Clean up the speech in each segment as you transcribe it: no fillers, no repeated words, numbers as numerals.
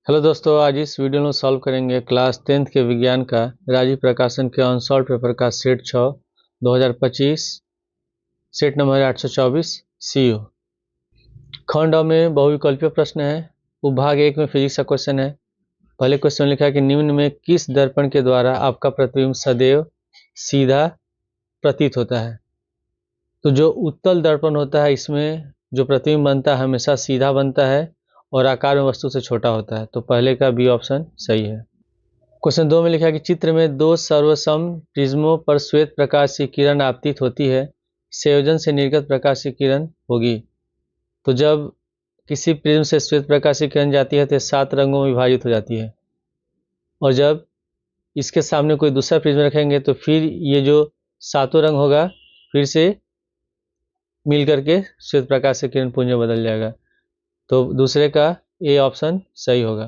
Hello दोस्तों, आज इस वीडियो में सॉल्व करेंगे क्लास 10th के विज्ञान का राजीव प्रकाशन के अनसॉल्व पेपर का सेट 6 2025 सेट नंबर 824 सीयू। खंड अ में बहुविकल्पीय प्रश्न है। उपभाग 1 में फिजिक्स का क्वेश्चन है। पहले क्वेश्चन लिखा है कि निम्न में किस दर्पण के द्वारा आपका प्रतिबिंब सदैव सीधा प्रतीत होता है। तो जो उत्तल दर्पण होता है इसमें जो प्रतिबिंब बनता है हमेशा सीधा बनता है और आकार में वस्तु से छोटा होता है। तो पहले का बी ऑप्शन सही है। क्वेश्चन 2 में लिखा है कि चित्र में दो सर्वसम प्रिज्मों पर श्वेत प्रकाश की किरण आपतित होती है, संयोजन से निर्गत प्रकाश की किरण होगी। तो जब किसी प्रिज्म से श्वेत प्रकाश की किरण जाती है तो 7 रंगों में विभाजित हो जाती है, और जब इसके सामने कोई दूसरा प्रिज्म रखेंगे तो फिर ये जो 7 रंग होगा फिर से मिल करके श्वेत प्रकाश की किरण पुंज में बदल जाएगा। तो दूसरे का ए ऑप्शन सही होगा।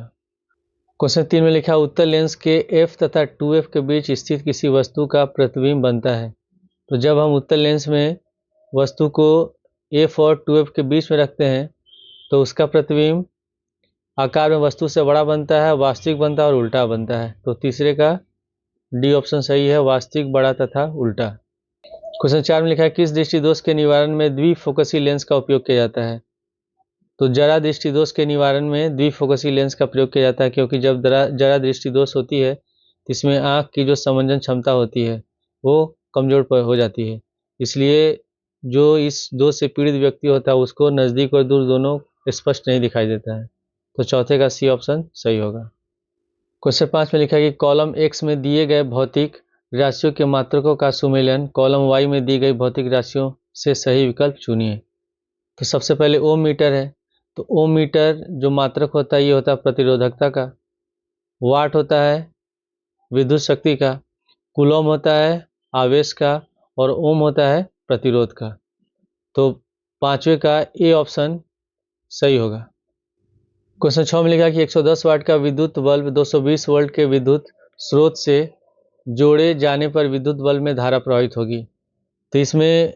क्वेश्चन 3 में लिखा उत्तल लेंस के f तथा 2f के बीच स्थित किसी वस्तु का प्रतिबिंब बनता है। तो जब हम उत्तल लेंस में वस्तु को f और 2f के बीच में रखते हैं तो उसका प्रतिबिंब आकार में वस्तु से बड़ा बनता है, वास्तविक बनता है और उल्टा बनता है। तो तीसरे का डी ऑप्शन सही है, वास्तविक बड़ा तथा उल्टा। क्वेश्चन 4 में लिखा है किस दृष्टिदोष के निवारण में द्विफोकसी लेंस का उपयोग किया जाता है। तो जरा दृष्टि दोष के निवारण में द्विफोकसी लेंस का प्रयोग किया जाता है, क्योंकि जब जरा दृष्टि दोष होती है तो इसमें आँख की जो समंजन क्षमता होती है वो कमजोर हो जाती है। इसलिए जो इस दोष से पीड़ित व्यक्ति होता है उसको नज़दीक और दूर दोनों स्पष्ट नहीं दिखाई देता है। तो चौथे का सी ऑप्शन सही होगा। क्वेश्चन 5 में लिखा है कि कॉलम एक्स में दिए गए भौतिक राशियों के मात्रकों का सुमेलन कॉलम वाई में दी गई भौतिक राशियों से सही विकल्प चुनिए। तो सबसे पहले ओम मीटर है। तो ओम मीटर जो मात्रक होता है ये होता है प्रतिरोधकता का, वाट होता है विद्युत शक्ति का, कूलम होता है आवेश का, और ओम होता है प्रतिरोध का। तो पांचवे का ए ऑप्शन सही होगा। क्वेश्चन 6 में लिखा कि 110 वाट का विद्युत बल्ब 220 वोल्ट के विद्युत स्रोत से जोड़े जाने पर विद्युत बल्ब में धारा प्रवाहित होगी। तो इसमें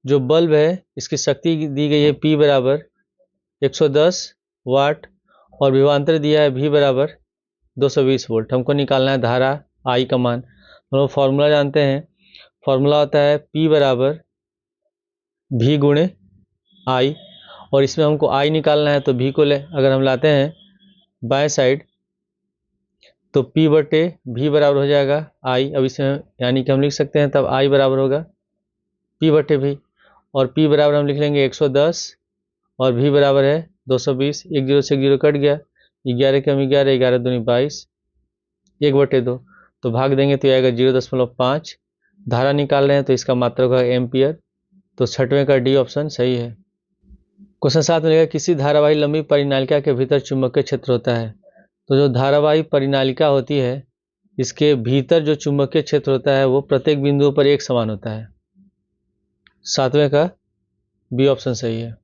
जो बल्ब है इसकी शक्ति दी गई है P बराबर 110 वाट और विभवांतर दिया है V बराबर 220 वोल्ट। हमको निकालना है धारा I का मान। हम लोग फॉर्मूला जानते हैं, फॉर्मूला होता है P बराबर V गुणे I, और इसमें हमको I निकालना है तो V को अगर हम लाते हैं बाएं साइड तो P बटे V बराबर हो जाएगा I। अब इसमें यानी कि हम लिख सकते हैं तब I बराबर होगा P बटे V, और P बराबर हम लिख लेंगे 110 और V बराबर है 220। एक जीरो से एक जीरो कट गया, 11 कम 11, 11 दूनी 22, 1/2। तो भाग देंगे तो आएगा 0.5। धारा निकाल रहे हैं तो इसका मात्रक होगा एम्पियर। तो छठवें का डी ऑप्शन सही है। क्वेश्चन 7 में लिखा किसी धारावाही लंबी परिनालिका के भीतर चुंबकीय क्षेत्र होता है। तो जो धारावाही परिनालिका होती है इसके भीतर जो चुंबकीय क्षेत्र होता है वो प्रत्येक बिंदुओं पर एक समान होता है। 7वें का बी ऑप्शन सही है।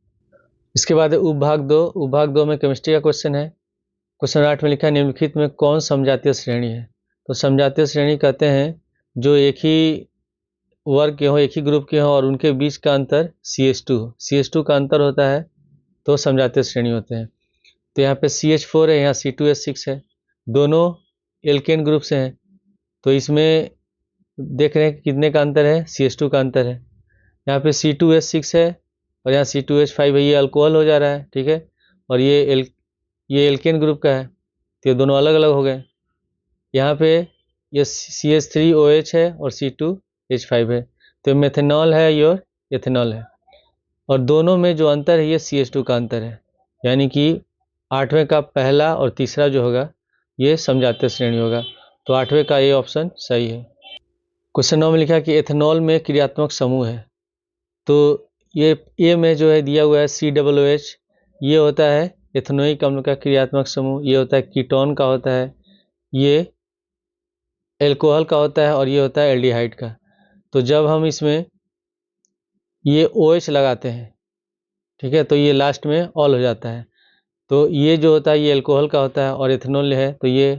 इसके बाद उपभाग 2। उपभाग 2 में केमिस्ट्री का क्वेश्चन है। क्वेश्चन 8 में लिखा है निम्नलिखित में कौन समजातीय श्रेणी है। तो समजातीय श्रेणी कहते हैं जो एक ही वर्ग के हो, एक ही ग्रुप के हो और उनके बीच का अंतर CH2 हो। CH2 का अंतर होता है तो समजातीय श्रेणी होते हैं। तो यहाँ पे CH4 है, यहाँ C2H6 है, दोनों एल्केन ग्रुप से हैं। तो इसमें देख रहे हैं कितने का अंतर है, CH2 का अंतर है। यहाँ पे C2H6 है और यहाँ C2H5 है, ये अल्कोहल हो जा रहा है, ठीक है, और ये एल्केन ग्रुप का है तो ये दोनों अलग अलग हो गए। यहाँ पे ये CH3OH है और C2H5 है, तो मेथेनॉल है ये और एथेनॉल है, और दोनों में जो अंतर है ये CH2 का अंतर है। यानी कि 8वें का पहला और तीसरा जो होगा ये समजातीय श्रेणी होगा। तो 8वें का ये ऑप्शन सही है। क्वेश्चन 9 में लिखा कि एथेनॉल में क्रियात्मक समूह है। तो ये ए में जो है दिया हुआ है COOH, ये होता है एथेनोइक अम्ल का क्रियात्मक समूह, ये होता है कीटोन का होता है, ये एल्कोहल का होता है और ये होता है एल्डिहाइड का। तो जब हम इसमें ये OH लगाते हैं, ठीक है, तो ये लास्ट में ऑल हो जाता है। तो ये जो होता है ये एल्कोहल का होता है और एथेनॉल है तो ये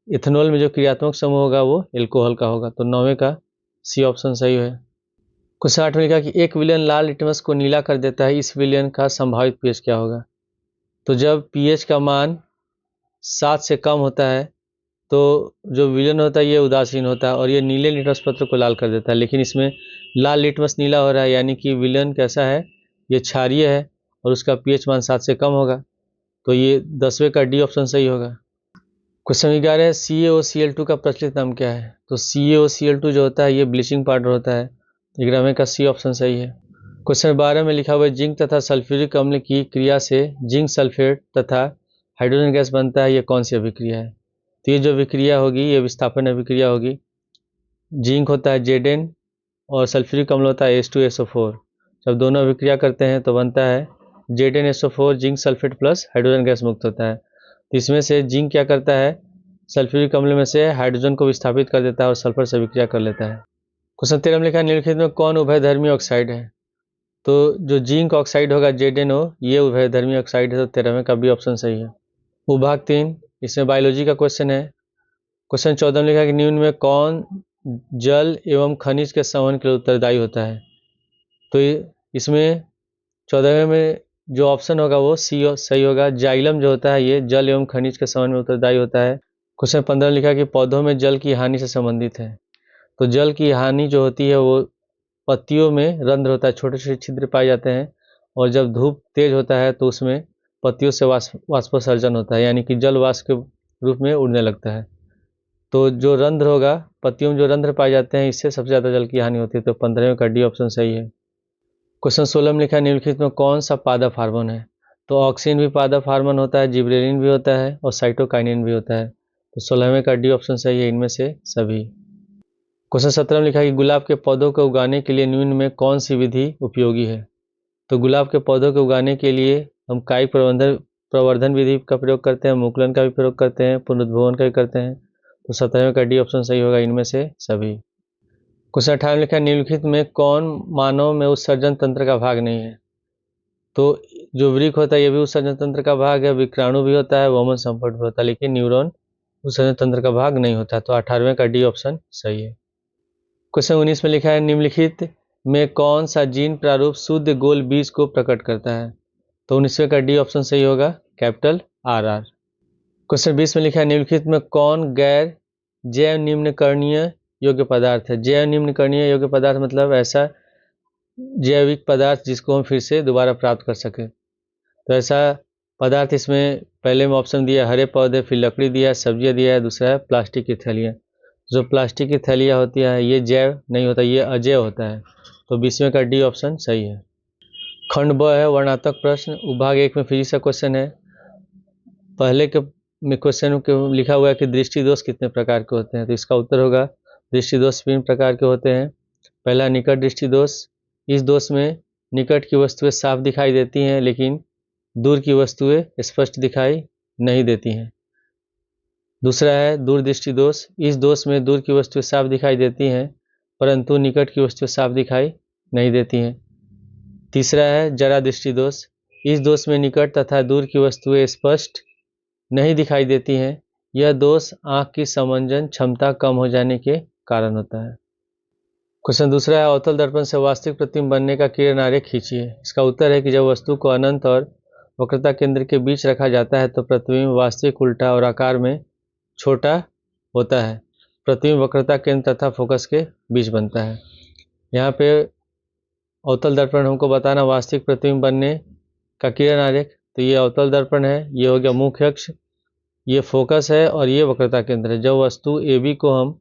एथेनॉल में जो क्रियात्मक समूह होगा वो एल्कोहल का होगा। तो 9वें का सी ऑप्शन सही है। क्वेश्चन 8 में लिखा कि एक विलयन लाल लिटमस को नीला कर देता है, इस विलयन का संभावित pH क्या होगा। तो जब pH का मान 7 से कम होता है तो जो विलन होता है ये उदासीन होता है और ये नीले लिटमस पत्र को लाल कर देता है। लेकिन इसमें लाल लिटमस नीला हो रहा है, यानी कि विलन कैसा है, ये क्षारीय है और उसका पीएच मान 7 से कम होगा। तो ये 10वें का डी ऑप्शन सही होगा। क्वेश्चन 11 है, CaOCl2 का प्रचलित नाम क्या है? तो CaOCl2 जो होता है ये ब्लीचिंग पाउडर होता है। 11वें का सी ऑप्शन सही है। क्वेश्चन 12 में लिखा हुआ है, जिंक तथा सल्फ्यूरिक अम्ल की क्रिया से जिंक सल्फेट तथा हाइड्रोजन गैस बनता है, ये कौन सी अभिक्रिया है? तो ये जो अभिक्रिया होगी ये विस्थापन अभिक्रिया होगी। जिंक होता है Zn और सल्फ्यूरिक अम्ल होता है H2SO4। जब दोनों अभिक्रिया करते हैं तो बनता है ZnSO4, zinc sulphate plus hydrogen gas मुक्त होता है। तो इसमें से जिंक क्या करता है, सल्फ्यूरिक अम्ल में से हाइड्रोजन को विस्थापित कर देता है और सल्फर से अभिक्रिया कर लेता है। क्वेश्चन 13 में लिखा है, निम्नलिखित में कौन उभयधर्मी ऑक्साइड है? तो जो जिंक ऑक्साइड होगा ZnO, ये उभयधर्मी ऑक्साइड है। तो 13वें का बी ऑप्शन सही है। उभाग 3, इसमें बायोलॉजी का क्वेश्चन है। क्वेश्चन 14 में लिखा है कि निम्न में कौन जल एवं खनिज के संवहन के लिए उत्तरदायी होता है? तो इसमें 14वें में जो ऑप्शन होगा वो सी सही होगा। जाइलम जो होता है ये जल एवं खनिज के संवहन में उत्तरदायी होता है। क्वेश्चन 15 में लिखा है कि पौधों में जल की हानि से संबंधित है। तो जल की हानि जो होती है वो पत्तियों में रंध्र होता है, छोटे छोटे छिद्र पाए जाते हैं और जब धूप तेज होता है तो उसमें पत्तियों से वाष्पोत्सर्जन होता है, यानी कि जल वाष्प के रूप में उड़ने लगता है। तो जो रंध्र होगा, पत्तियों में जो रंध्र पाए जाते हैं, इससे सबसे ज़्यादा जल की हानि होती है। तो 15वें का डी ऑप्शन सही है। क्वेश्चन 16 में लिखा है, निम्नलिखित में कौन सा पादप हार्मोन है? तो ऑक्सिन भी पादप हार्मोन होता है, जिबरेलिन भी होता है और साइटोकाइनिन भी होता है। तो 16वें का डी ऑप्शन सही है इनमें से सभी। क्वेश्चन 17 में लिखा है कि गुलाब के पौधों को उगाने के लिए निम्न में कौन सी विधि उपयोगी है? तो गुलाब के पौधों को उगाने के लिए हम कायिक प्रवर्धन विधि का प्रयोग करते हैं, मुकुलन का भी प्रयोग करते हैं, पुनरुद्भवन का भी करते हैं। तो 17वें का डी ऑप्शन सही होगा इनमें से सभी। क्वेश्चन 18 में लिखा है, निम्नलिखित में कौन मानव में उत्सर्जन तंत्र का भाग नहीं है? तो जो वृक्क होता है ये भी उत्सर्जन तंत्र का भाग है, विक्राणु भी होता है, वोमन संपट भी होता है, लेकिन न्यूरॉन उत्सर्जन तंत्र का भाग नहीं होता। तो 18वें का डी ऑप्शन सही है। क्वेश्चन 19 में लिखा है, निम्नलिखित में कौन सा जीन प्रारूप शुद्ध गोल बीज को प्रकट करता है? तो 19वें का डी ऑप्शन सही होगा, कैपिटल RR। क्वेश्चन 20 में लिखा है, निम्नलिखित में कौन गैर जैव निम्नकरणीय योग्य पदार्थ है? जैव निम्नकरणीय योग्य पदार्थ मतलब ऐसा जैविक पदार्थ जिसको हम फिर से दोबारा प्राप्त कर सकें। तो ऐसा पदार्थ इसमें पहले में ऑप्शन दिया हरे पौधे, फिर लकड़ी दिया है, सब्जियां दिया है, दूसरा है प्लास्टिक की थैलियाँ। जो प्लास्टिक की थैलियाँ होती है ये जैव नहीं होता, ये अजैव होता है। तो 20वें का डी ऑप्शन सही है। खंड ब है वर्णात्मक प्रश्न, विभाग 1 में फिजिक्स का क्वेश्चन है। पहले के में क्वेश्चन के लिखा हुआ है कि दृष्टि दोष कितने प्रकार के होते हैं? तो इसका उत्तर होगा दृष्टि दोष 3 प्रकार के होते हैं। पहला निकट दृष्टि दोष, इस दोष में निकट की वस्तुएं साफ दिखाई देती हैं लेकिन दूर की वस्तुएं स्पष्ट दिखाई नहीं देती हैं। दूसरा है दूरदृष्टि दोष, इस दोष में दूर की वस्तुएं साफ दिखाई देती हैं परंतु निकट की वस्तुएं साफ दिखाई नहीं देती हैं। तीसरा है जरा दृष्टि दोष, इस दोष में निकट तथा दूर की वस्तुएं स्पष्ट नहीं दिखाई देती हैं। यह दोष आँख की समंजन क्षमता कम हो जाने के कारण होता है। क्वेश्चन दूसरा है, अवतल दर्पण से वास्तविक प्रतिबिंब बनने का किरण आरेख खींचिए। इसका उत्तर है कि जब वस्तु को अनंत और वक्रता केंद्र के बीच रखा जाता है तो प्रतिबिंब वास्तविक उल्टा और आकार में छोटा होता है। प्रतिबिंब वक्रता केंद्र तथा फोकस के बीच बनता है। यहाँ पे अवतल दर्पण हमको बताना वास्तविक प्रतिबिंब बनने का किरण आरेख। तो ये अवतल दर्पण है, ये हो गया मुख्य अक्ष, ये फोकस है और ये वक्रता केंद्र है। जब वस्तु AB को हम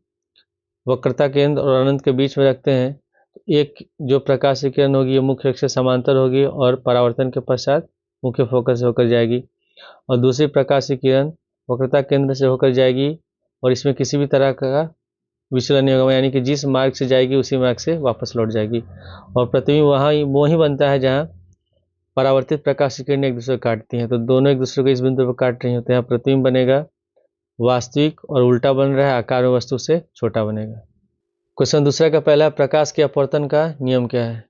वक्रता केंद्र और अनंत के बीच में रखते हैं तो एक जो प्रकाश की किरण होगी ये मुख्य अक्ष से समांतर होगी और परावर्तन के पश्चात मुख्य फोकस से होकर जाएगी और दूसरी प्रकाश की किरण वक्रता केंद्र से होकर जाएगी और इसमें किसी भी तरह का विचलन नहीं होगा, यानी कि जिस मार्ग से जाएगी उसी मार्ग से वापस लौट जाएगी और प्रतिबिंब वहीं बनता है जहाँ परावर्तित प्रकाश की किरणें एक दूसरे को काटती हैं। तो दोनों एक दूसरे को इस बिंदु पर काट रही होते हैं, प्रतिबिंब बनेगा वास्तविक और उल्टा बन रहा है, आकार में वस्तु से छोटा बनेगा। क्वेश्चन दूसरा का पहला, प्रकाश के अपवर्तन का नियम क्या है?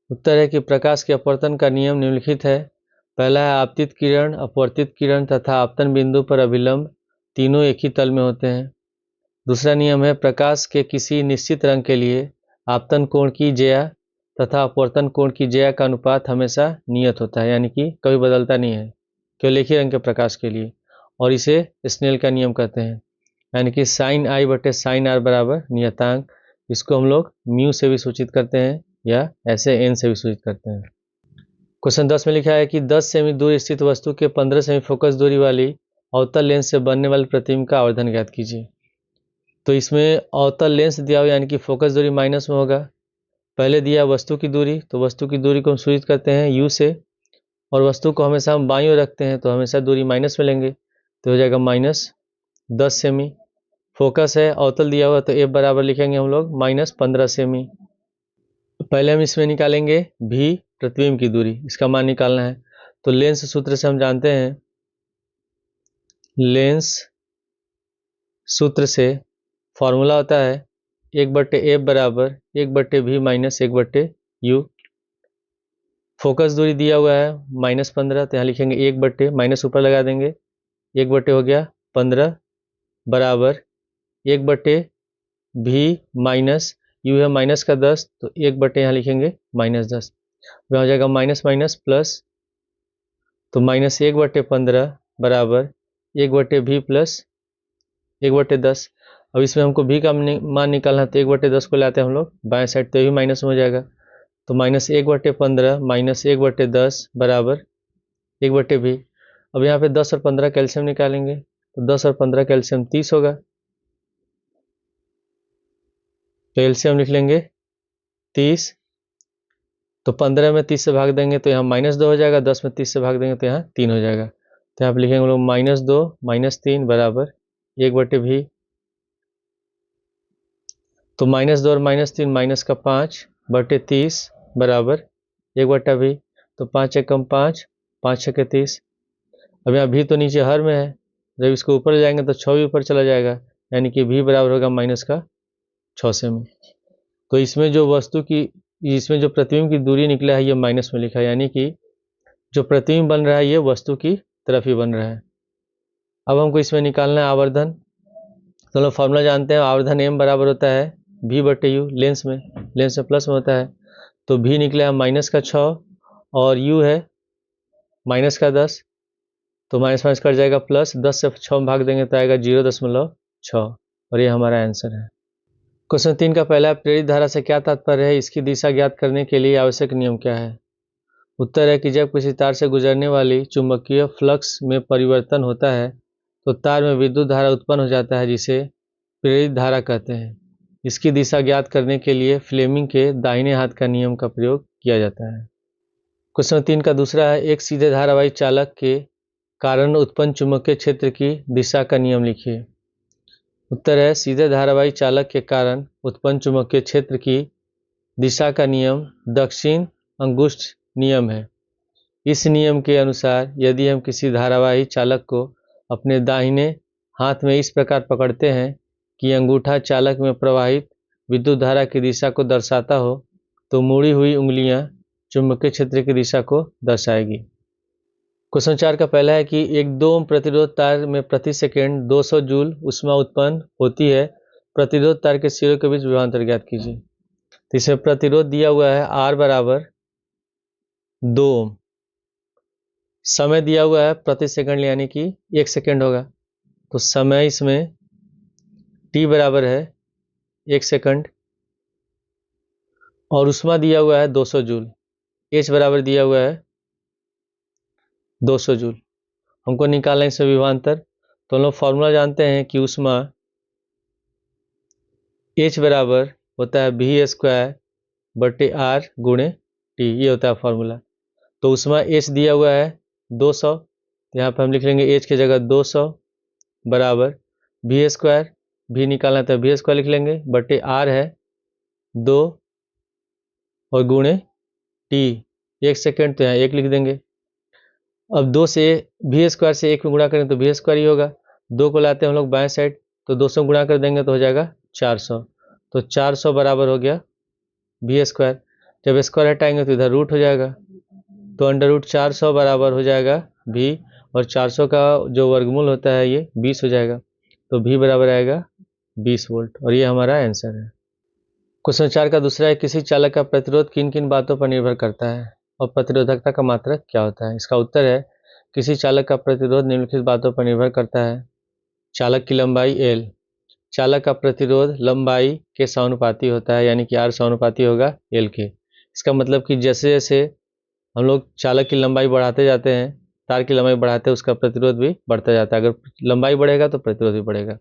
उत्तर है कि प्रकाश के अपवर्तन का नियम निम्नलिखित है। पहला है आपतित किरण, अपवर्तित किरण तथा आपतन बिंदु पर अभिलंब तीनों एक ही तल में होते हैं। दूसरा नियम है प्रकाश के किसी निश्चित रंग के लिए आपतन कोण की ज्या तथा अपवर्तन कोण की ज्या का अनुपात हमेशा नियत होता है, यानी कि कभी बदलता नहीं है केवल एक ही रंग के प्रकाश के लिए। और इसे स्नेल का नियम कहते हैं, यानी कि साइन आई बटे साइन आर बराबर नियतांक। इसको हम लोग म्यू से भी सूचित करते हैं या ऐसे एन से भी सूचित करते हैं। क्वेश्चन 10 में लिखा है कि 10 सेमी दूर स्थित वस्तु के 15 सेमी फोकस दूरी वाली अवतल लेंस से बनने वाले प्रतिबिंब का आवर्धन ज्ञात कीजिए। तो इसमें अवतल लेंस दिया हुआ यानी कि फोकस दूरी माइनस में होगा। पहले दिया वस्तु की दूरी, तो वस्तु की दूरी को हम सूचित करते हैं यू से, और वस्तु को हमेशा हम बाईं ओर रखते हैं तो हमेशा दूरी माइनस में लेंगे, तो हो जाएगा -10 सेमी। फोकस है, अवतल दिया हुआ, तो एफ बराबर लिखेंगे हम लोग -15 सेमी। पहले हम इसमें निकालेंगे भी प्रतिबिंब की दूरी, इसका मान निकालना है। तो लेंस सूत्र से हम जानते हैं, लेंस सूत्र से फॉर्मूला होता है 1/f बराबर 1/v माइनस 1/u। फोकस दूरी दिया हुआ है -15, तो यहाँ लिखेंगे 1/ माइनस ऊपर लगा देंगे, 1/ हो गया 15 बराबर 1/v माइनस u है माइनस का 10, तो 1/ यहाँ लिखेंगे -10। वहाँ हो जाएगा माइनस माइनस प्लस, तो -1/15 बराबर 1/v प्लस 1/10। अब इसमें हमको भी का मान निकालना है, तो 1/10 को लाते हैं हम लोग बाएं साइड, तो ये भी माइनस में हो जाएगा। तो -1/15 माइनस 1/10 बराबर 1/v। अब यहाँ पे 10 और 15 कैल्शियम निकालेंगे, तो 10 और 15 कैल्शियम 30 होगा, तो एलसीएम लिख लेंगे 30। तो 15 में 30 से भाग देंगे तो यहाँ -2 हो जाएगा, 10 में 30 से भाग देंगे तो यहाँ 3 हो जाएगा। तो यहाँ पे लिखेंगे हम लोग -2 - 3 बराबर 1/v। तो -2 और -3 माइनस का 5/30 बराबर 1/v। तो 5 एकम 5, 5 छके 30। अब यहाँ भी तो नीचे हर में है, जब इसको ऊपर ले जाएंगे तो 6 भी ऊपर चला जाएगा, यानी कि v बराबर होगा -6 सेमी। तो इसमें जो वस्तु की, इसमें जो प्रतिबिंब की दूरी निकला है ये माइनस में लिखा है, यानी कि जो प्रतिबिंब बन रहा है ये वस्तु की तरफ ही बन रहा है। अब हमको इसमें निकालना है आवर्धन। तो लोग फॉर्मूला जानते हैं, आवर्धन m बराबर होता है v/u। लेंस में प्लस में होता है, तो v निकला है -6 और u है -10, तो माइनस माइनस कट जाएगा प्लस, 10 से 6 में भाग देंगे तो आएगा 0.6, और ये हमारा आंसर है। क्वेश्चन 3 का पहला, प्रेरित धारा से क्या तात्पर्य है, इसकी दिशा ज्ञात करने के लिए आवश्यक नियम क्या है। उत्तर है कि जब किसी तार से गुजरने वाली चुंबकीय फ्लक्स में परिवर्तन होता है तो तार में विद्युत धारा उत्पन्न हो जाता है, जिसे प्रेरित धारा कहते हैं। इसकी दिशा ज्ञात करने के लिए फ्लेमिंग के दाहिने हाथ का नियम का प्रयोग किया जाता है। क्वेश्चन 3 का दूसरा है, एक सीधे धारावाही चालक के कारण उत्पन्न चुंबकीय क्षेत्र की दिशा का नियम लिखिए। उत्तर है, सीधे धारावाही चालक के कारण उत्पन्न चुंबकीय क्षेत्र की दिशा का नियम दक्षिण अंगुष्ठ नियम है। इस नियम के अनुसार यदि हम किसी धारावाही चालक को अपने दाहिने हाथ में इस प्रकार पकड़ते हैं कि अंगूठा चालक में प्रवाहित विद्युत धारा की दिशा को दर्शाता हो, तो मुड़ी हुई उंगलियां चुंबकीय क्षेत्र की दिशा को दर्शाएगी। क्वेश्चन 4 का पहला है कि एक 2 ओम प्रतिरोध तार में प्रति सेकेंड 200 जूल ऊष्मा उत्पन्न होती है, प्रतिरोध तार के सिरों के बीच विभवांतर ज्ञात कीजिए। तो इसमें प्रतिरोध दिया हुआ है R बराबर 2 ओम, समय दिया हुआ है प्रति सेकंड यानी कि 1 सेकंड होगा, तो समय इसमें t बराबर है 1 सेकंड, और ऊष्मा दिया हुआ है 200 जूल, H बराबर दिया हुआ है 200 जूल। हमको निकालना है इसमें विभवांतर, तो हम लोग फॉर्मूला जानते हैं कि ऊष्मा H बराबर होता है v² r गुणे t, ये होता है फॉर्मूला। तो ऊष्मा H दिया हुआ है 200, यहाँ पर हम लिख लेंगे H की जगह 200 बराबर v², v निकालना है तो v² लिख लेंगे, बटे r है 2 और गुणे t 1 सेकेंड, तो यहाँ 1 लिख देंगे। अब 2 से v² से 1 में गुणा करें तो v² ही होगा, 2 को लाते हैं हम लोग बाएं साइड, तो 200 गुणा कर देंगे तो हो जाएगा 400, तो 400 बराबर हो गया v²। जब स्क्वायर हटाएंगे तो इधर रूट हो जाएगा, तो √400 बराबर हो जाएगा v, और 400 का जो वर्गमूल होता है ये 20 हो जाएगा, तो v बराबर आएगा 20 वोल्ट, और ये हमारा आंसर है। क्वेश्चन 4 का दूसरा है, किसी चालक का प्रतिरोध किन किन बातों पर निर्भर करता है और प्रतिरोधकता का मात्रक क्या होता है। इसका उत्तर है किसी चालक का प्रतिरोध निम्नलिखित बातों पर निर्भर करता है। चालक की लंबाई L, चालक का प्रतिरोध लंबाई के समानुपाती होता है, यानी कि R समानुपाती होगा L के। इसका मतलब कि जैसे जैसे हम लोग चालक की लंबाई बढ़ाते जाते हैं, तार की लंबाई बढ़ाते हैं, उसका प्रतिरोध भी बढ़ता जाता है। अगर लंबाई बढ़ेगा तो प्रतिरोध भी बढ़ेगा।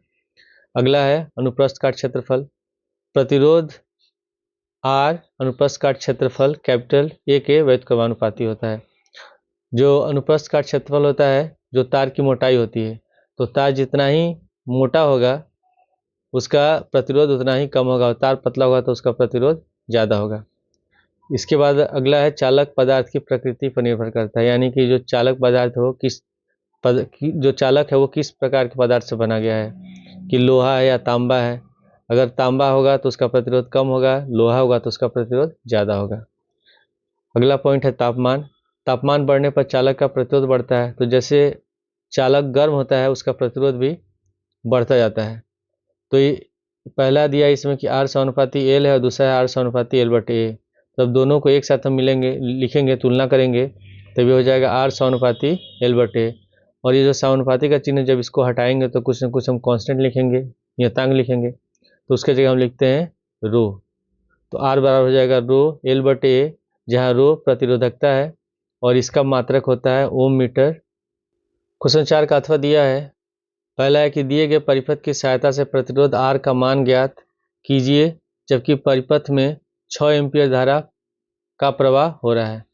अगला है अनुप्रस्थ काट क्षेत्रफल। प्रतिरोध R अनुप्रस्थ काट क्षेत्रफल कैपिटल A के व्युत्क्रमानुपाती होता है। जो अनुप्रस्थ काट क्षेत्रफल होता है, जो तार की मोटाई होती है, तो तार जितना ही मोटा होगा उसका प्रतिरोध उतना ही कम होगा, और तार पतला होगा तो उसका प्रतिरोध ज़्यादा होगा। इसके बाद अगला है चालक पदार्थ की प्रकृति पर निर्भर करता है, यानी कि जो चालक पदार्थ हो जो चालक है वो किस प्रकार के पदार्थ से बना गया है, कि लोहा है या तांबा है। अगर तांबा होगा तो उसका प्रतिरोध कम होगा, लोहा होगा तो उसका प्रतिरोध ज़्यादा होगा। अगला पॉइंट है तापमान। तापमान बढ़ने पर चालक का प्रतिरोध बढ़ता है, तो जैसे चालक गर्म होता है उसका प्रतिरोध भी बढ़ता जाता है। तो ये पहला दिया इसमें कि R समानुपाती L है और दूसरा है R समानुपाती L/A। तब दोनों को एक साथ हम लिखेंगे, तुलना करेंगे, तभी हो जाएगा R समानुपाती L/A। और ये जो समानुपाती का चिन्ह, जब इसको हटाएंगे तो कुछ न कुछ हम कांस्टेंट लिखेंगे, नियतांक लिखेंगे, तो उसके जगह हम लिखते हैं रो। तो R बराबर हो जाएगा रो L/A, जहाँ रो प्रतिरोधकता है और इसका मात्रक होता है ओम मीटर। क्वेश्चन 4 का अथवा दिया है। पहला है कि दिए गए परिपथ की सहायता से प्रतिरोध R का मान ज्ञात कीजिए, जबकि परिपथ में 6 एम्पीयर धारा का प्रवाह हो रहा है।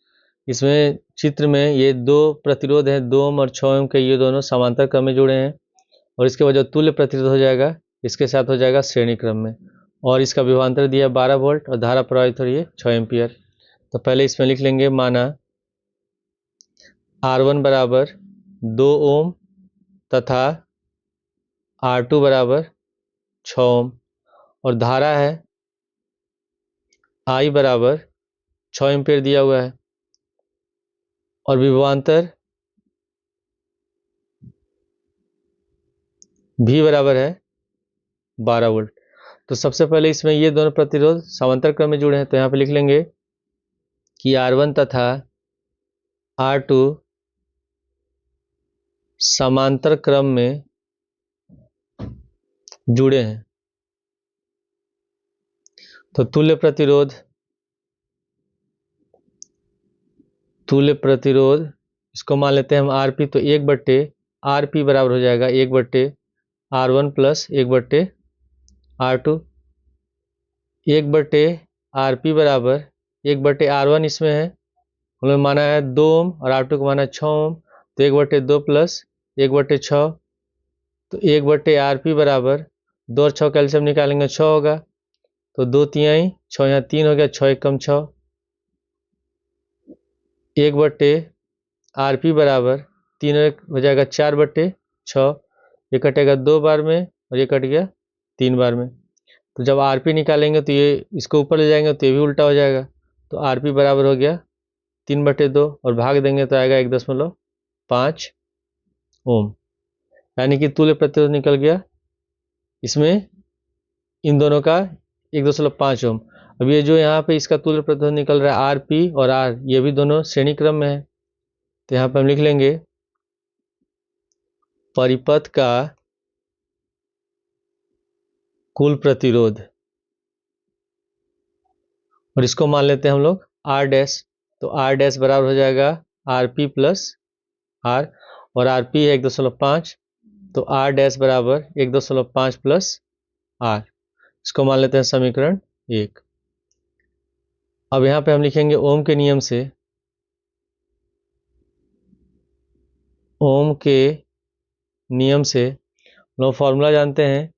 इसमें चित्र में ये दो प्रतिरोध हैं, 2 ओम और 6 ओम के, ये दोनों समांतर क्रम में जुड़े हैं, और इसके बाद जो तुल्य प्रतिरोध हो जाएगा इसके साथ हो जाएगा श्रेणी क्रम में, और इसका विभवांतर दिया 12 वोल्ट और धारा प्रवाहित हो रही है 6 एम्पीयर। तो पहले इसमें लिख लेंगे, माना R1 बराबर 2 ओम तथा R2 बराबर 6 ओम, और धारा है I बराबर 6 एम्पीयर दिया हुआ है, और विभवांतर V बराबर है 12 वोल्ट। तो सबसे पहले इसमें ये दोनों प्रतिरोध समांतर क्रम में जुड़े हैं, तो यहाँ पे लिख लेंगे कि R1 तथा R2 समांतर क्रम में जुड़े हैं। तो तुल्य प्रतिरोध इसको मान लेते हैं हम RP, तो 1/RP बराबर हो जाएगा 1/R1 प्लस 1/R2। 1/RP बराबर 1/R1 इसमें है, हमने माना है 2 ओम और R2 को माना है 6 ओम, तो 1/2 प्लस 1/6, तो 1/RP बराबर 2 और 6 कैल्शियम निकालेंगे 6 होगा, तो 2 तिहाई 6, यहाँ 3 हो गया, 6 एक कम 6। 1/RP बराबर 3 हो जाएगा 4/6, ये कटेगा 2 बार में और ये कट गया 3 बार में। तो जब RP निकालेंगे तो ये इसको ऊपर ले जाएंगे तो ये भी उल्टा हो जाएगा, तो RP बराबर हो गया 3/2, और भाग देंगे तो आएगा 1.5 ओम, यानी कि तुल्य प्रतिरोध निकल गया इसमें इन दोनों का 1.5 ओम। अब ये जो यहाँ पे इसका तुल्य प्रतिरोध निकल रहा है RP और R, ये भी दोनों श्रेणी क्रम में है, तो यहाँ पे हम लिख लेंगे परिपथ का कुल प्रतिरोध, और इसको मान लेते हैं हम लोग R डैश, तो R डैश बराबर हो जाएगा RP प्लस R, और RP है 1.5, तो R डैश बराबर 1.5 प्लस R, इसको मान लेते हैं समीकरण 1। अब यहाँ पे हम लिखेंगे ओम के नियम से, ओम के नियम से लोग फॉर्मूला जानते हैं,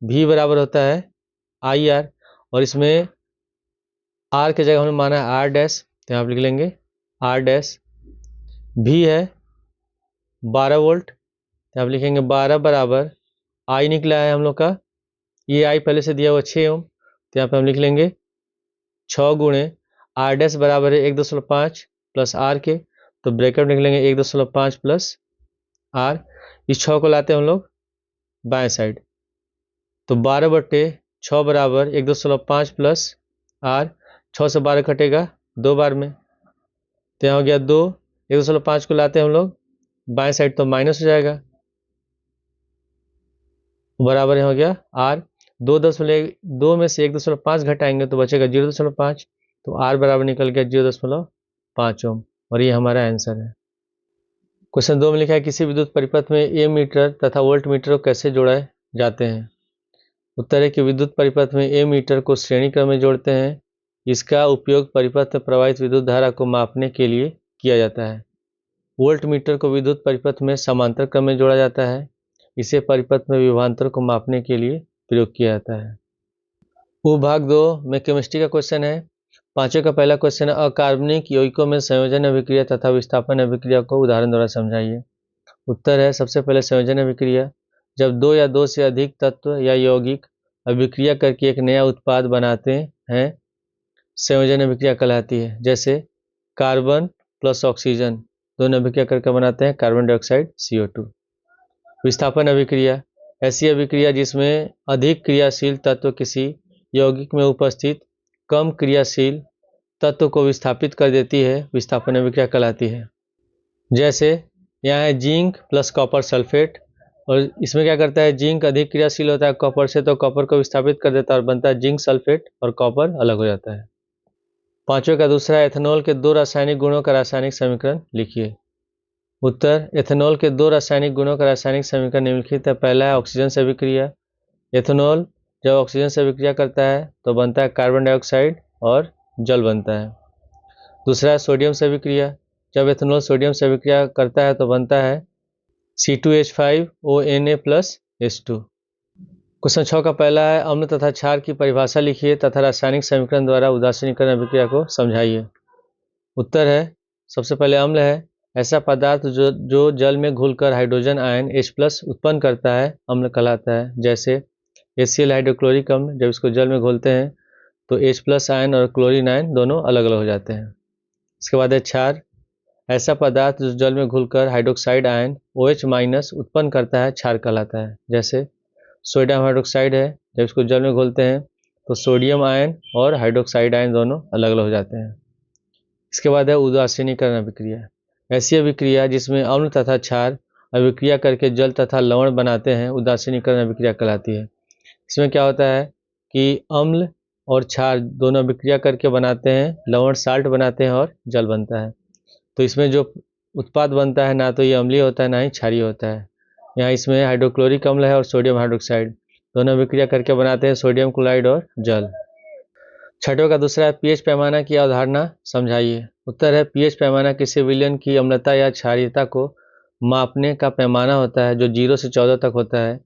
V बराबर होता है IR, और इसमें R के जगह हमने माना है R डैश, तो यहाँ पे लिख लेंगे R डैश। V है 12 वोल्ट, तो यहाँ पे लिखेंगे 12 बराबर I निकला है हम लोग का, ये I पहले से दिया हुआ 6 ओम, तो यहाँ पे हम लिख लेंगे 6 गुणे R डैश बराबर है 1.5 प्लस R के, तो ब्रैकेट में लिख लेंगे 1.5 प्लस R। इस 6 को लाते हैं हम लोग बाएं साइड, तो 12/6 बराबर 1.5 प्लस R, 6 से 12 कटेगा 2 बार में, तो यहाँ हो गया 2, 1.5 को लाते हैं हम लोग बाएं साइड तो माइनस हो जाएगा, बराबर हो गया आर। 2 में से 1.5 घटाएंगे तो बचेगा 0.5, तो आर बराबर निकल गया 0.5 ओम, और ये हमारा आंसर है। क्वेश्चन 2 में लिखा है किसी विद्युत परिपथ में ए मीटर तथा वोल्ट मीटर को कैसे जोड़े जाते हैं। उत्तर है कि विद्युत परिपथ में ए मीटर को श्रेणी क्रम में जोड़ते हैं। इसका उपयोग परिपथ में प्रवाहित विद्युत धारा को मापने के लिए किया जाता है। वोल्ट मीटर को विद्युत परिपथ में समांतर क्रम में जोड़ा जाता है। इसे परिपथ में विभवांतर को मापने के लिए प्रयोग किया जाता है। भाग 2 में केमिस्ट्री का क्वेश्चन है। 5वें का पहला क्वेश्चन है अकार्बनिक यौगिकों में संयोजन अभिक्रिया तथा विस्थापन अभिक्रिया को उदाहरण द्वारा समझाइए। उत्तर है सबसे पहले संयोजन अभिक्रिया, जब 2 या 2 से अधिक तत्व या यौगिक अभिक्रिया करके एक नया उत्पाद बनाते हैं, संयोजन अभिक्रिया कहलाती है। जैसे कार्बन प्लस ऑक्सीजन दोनों अभिक्रिया करके बनाते हैं कार्बन डाइऑक्साइड CO2। विस्थापन अभिक्रिया ऐसी अभिक्रिया जिसमें अधिक क्रियाशील तत्व किसी यौगिक में उपस्थित कम क्रियाशील तत्व को विस्थापित कर देती है, विस्थापन अभिक्रिया कहलाती है। जैसे यहाँ है जिंक प्लस कॉपर सल्फेट, और इसमें क्या करता है, जिंक अधिक क्रियाशील होता है कॉपर से, तो कॉपर को विस्थापित कर देता है और बनता है जिंक सल्फेट, और कॉपर अलग हो जाता है। 5वें का दूसरा, एथेनॉल के 2 रासायनिक गुणों का रासायनिक समीकरण लिखिए। उत्तर, एथेनॉल के 2 रासायनिक गुणों का रासायनिक समीकरण निम्नलिखित है। पहला है ऑक्सीजन से अभिक्रिया। एथेनॉल जब ऑक्सीजन से अभिक्रिया करता है तो बनता है कार्बन डाइऑक्साइड और जल बनता है। दूसरा है सोडियम से अभिक्रिया। जब एथेनॉल सोडियम से अभिक्रिया करता है तो बनता है C2H5ONa+H2। क्वेश्चन 6 का पहला है अम्ल तथा क्षार की परिभाषा लिखिए तथा रासायनिक समीकरण द्वारा उदासीनीकरण अभिक्रिया को समझाइए। उत्तर है सबसे पहले अम्ल है ऐसा पदार्थ जो जल में घुलकर हाइड्रोजन आयन H+ उत्पन्न करता है, अम्ल कहलाता है। जैसे HCl हाइड्रोक्लोरिक अम्ल, जब इसको जल में घोलते हैं तो H+ आयन और क्लोरीन आयन दोनों अलग अलग हो जाते हैं। इसके बाद है क्षार, ऐसा पदार्थ जो जल में घुलकर हाइड्रोक्साइड आयन OH- उत्पन्न करता है, क्षार कहलाता है। जैसे सोडियम हाइड्रोक्साइड है, जब इसको जल में घोलते हैं तो सोडियम आयन और हाइड्रोक्साइड आयन दोनों अलग अलग हो जाते हैं। इसके बाद है उदासीनीकरण अभिक्रिया, ऐसी अभिक्रिया जिसमें अम्ल तथा क्षार अभिक्रिया करके जल तथा लवण बनाते हैं, उदासीनीकरण अभिक्रिया कहलाती है। इसमें क्या होता है कि अम्ल और क्षार दोनों अभिक्रिया करके बनाते हैं, लवण साल्ट बनाते हैं और जल बनता है। तो इसमें जो उत्पाद बनता है ना तो ये अम्लीय होता है ना ही क्षारीय होता है। यहाँ इसमें हाइड्रोक्लोरिक अम्ल है और सोडियम हाइड्रोक्साइड दोनों अभिक्रिया करके बनाते हैं सोडियम क्लोराइड और जल। 6वें का दूसरा है पीएच पैमाना की अवधारणा समझाइए। उत्तर है पीएच पैमाना किसी विलयन की अम्लता या क्षारीयता को मापने का पैमाना होता है जो 0 से 14 तक होता है।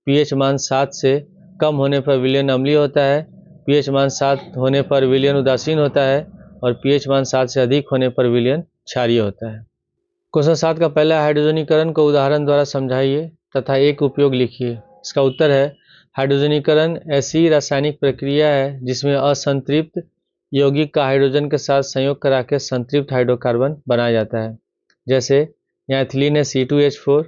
पीएच मान 7 से कम होने पर विलयन अम्लीय होता है, पीएच मान 7 होने पर विलयन उदासीन होता है, और पीएच मान 7 से अधिक होने पर विलयन क्षारीय होता है। क्वेश्चन 7 का पहला हाइड्रोजनीकरण को उदाहरण द्वारा समझाइए तथा एक उपयोग लिखिए। इसका उत्तर है हाइड्रोजनीकरण ऐसी रासायनिक प्रक्रिया है जिसमें असंतृप्त यौगिक का हाइड्रोजन के साथ संयोग करा के संतृप्त हाइड्रोकार्बन बनाया जाता है। जैसे यहाँ एथिलीन है C2H4,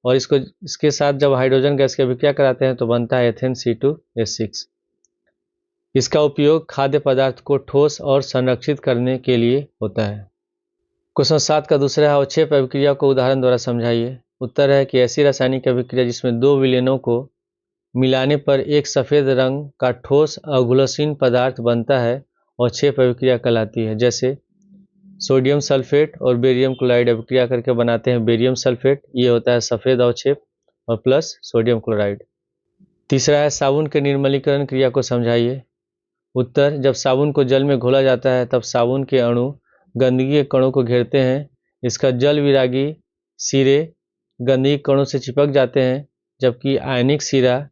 और इसके साथ जब हाइड्रोजन गैस की अभिक्रिया कराते हैं तो बनता है एथेन C2H6। इसका उपयोग खाद्य पदार्थ को ठोस और संरक्षित करने के लिए होता है। क्वेश्चन 7 का दूसरा है अवक्षेप अभिक्रिया को उदाहरण द्वारा समझाइए। उत्तर है कि ऐसी रासायनिक अभिक्रिया जिसमें 2 विलयनों को मिलाने पर एक सफ़ेद रंग का ठोस अघुलनशील पदार्थ बनता है, अवक्षेप अभिक्रिया कहलाती है। जैसे सोडियम सल्फेट और बेरियम क्लोराइड अभिक्रिया करके बनाते हैं बेरियम सल्फेट, ये होता है सफ़ेद अवक्षेप, और प्लस सोडियम क्लोराइड। तीसरा है साबुन के निर्मलीकरण क्रिया को समझाइए। उत्तर, जब साबुन को जल में घोला जाता है तब साबुन के अणु गंदगी के कणों को घेरते हैं। इसका जल विरागी सिरे गंदगी कणों से चिपक जाते हैं, जबकि आयनिक सिरा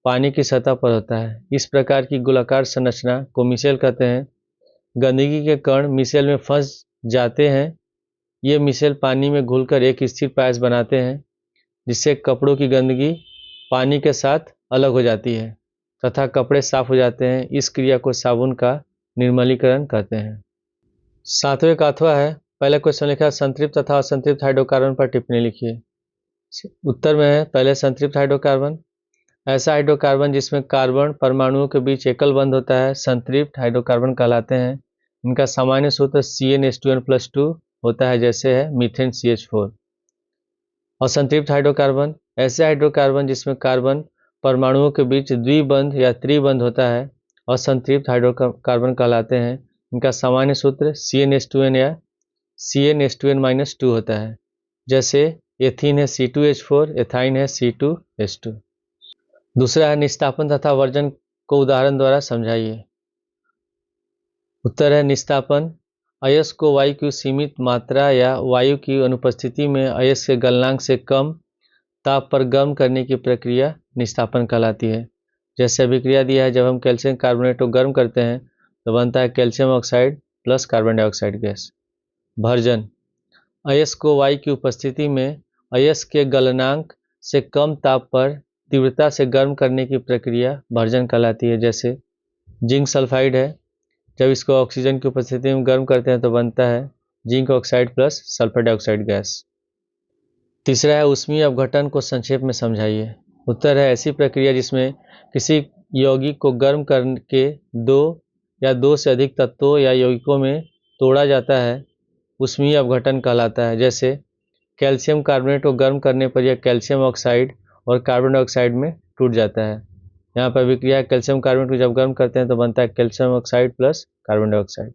पानी की सतह पर होता है। इस प्रकार की गोलाकार संरचना को मिसेल कहते हैं। गंदगी के कण मिसेल में फंस जाते हैं। ये मिसेल पानी में घुलकर एक स्थिर पायस बनाते हैं, जिससे कपड़ों की गंदगी पानी के साथ अलग हो जाती है तथा कपड़े साफ हो जाते हैं। इस क्रिया को साबुन का निर्मलीकरण कहते हैं। 7वें का अथवा है, पहले क्वेश्चन लिखा है संतृप्त तथा असंतृप्त हाइड्रोकार्बन पर टिप्पणी लिखिए। उत्तर में है पहले संतृप्त हाइड्रोकार्बन, ऐसा हाइड्रोकार्बन जिसमें कार्बन परमाणुओं के बीच एकल बंध होता है, संतृप्त हाइड्रोकार्बन कहलाते हैं। इनका सामान्य सूत्र CnH2n+2 होता है, जैसे है मीथेन CH4। असंतृप्त हाइड्रोकार्बन ऐसे हाइड्रोकार्बन जिसमें कार्बन परमाणुओं के बीच द्विबंध या त्रिबंध होता है असंतृप्त हाइड्रोकार्बन कहलाते हैं। इनका सामान्य सूत्र CnH2n या CnH2n-2 होता है। जैसे एथीन है C2H4, एथाइन है C2H2। दूसरा है निस्तापन तथा वर्जन को उदाहरण द्वारा समझाइए। उत्तर है निस्तापन अयस्क को वायु की सीमित मात्रा या वायु की अनुपस्थिति में अयस्क के गलनांक से कम ताप पर गर्म करने की प्रक्रिया निस्तापन कहलाती है। जैसे अभिक्रिया दिया है, जब हम कैल्शियम कार्बोनेट को गर्म करते हैं तो बनता है calcium oxide plus carbon dioxide gas. Version अयस्क को वायु की उपस्थिति में अयस्क के गलनांक से कम ताप पर तीव्रता से गर्म करने की प्रक्रिया भर्जन कहलाती है। जैसे जिंक सल्फाइड है, जब इसको ऑक्सीजन की उपस्थिति में गर्म करते हैं तो बनता है zinc oxide plus sulphur dioxide gas. तीसरा है ऊष्मीय अपघटन को संक्षेप में समझाइए। उत्तर है ऐसी प्रक्रिया जिसमें किसी यौगिक को गर्म करके दो या दो से अधिक तत्वों या यौगिकों में तोड़ा जाता है, ऊष्मीय अपघटन कहलाता है। जैसे कैल्शियम कार्बोनेट को गर्म करने पर यह कैल्शियम ऑक्साइड और कार्बन डाइऑक्साइड में टूट जाता है। यहाँ पर अभिक्रिया कैल्शियम कार्बोनेट को जब गर्म करते हैं तो बनता है calcium oxide plus carbon dioxide.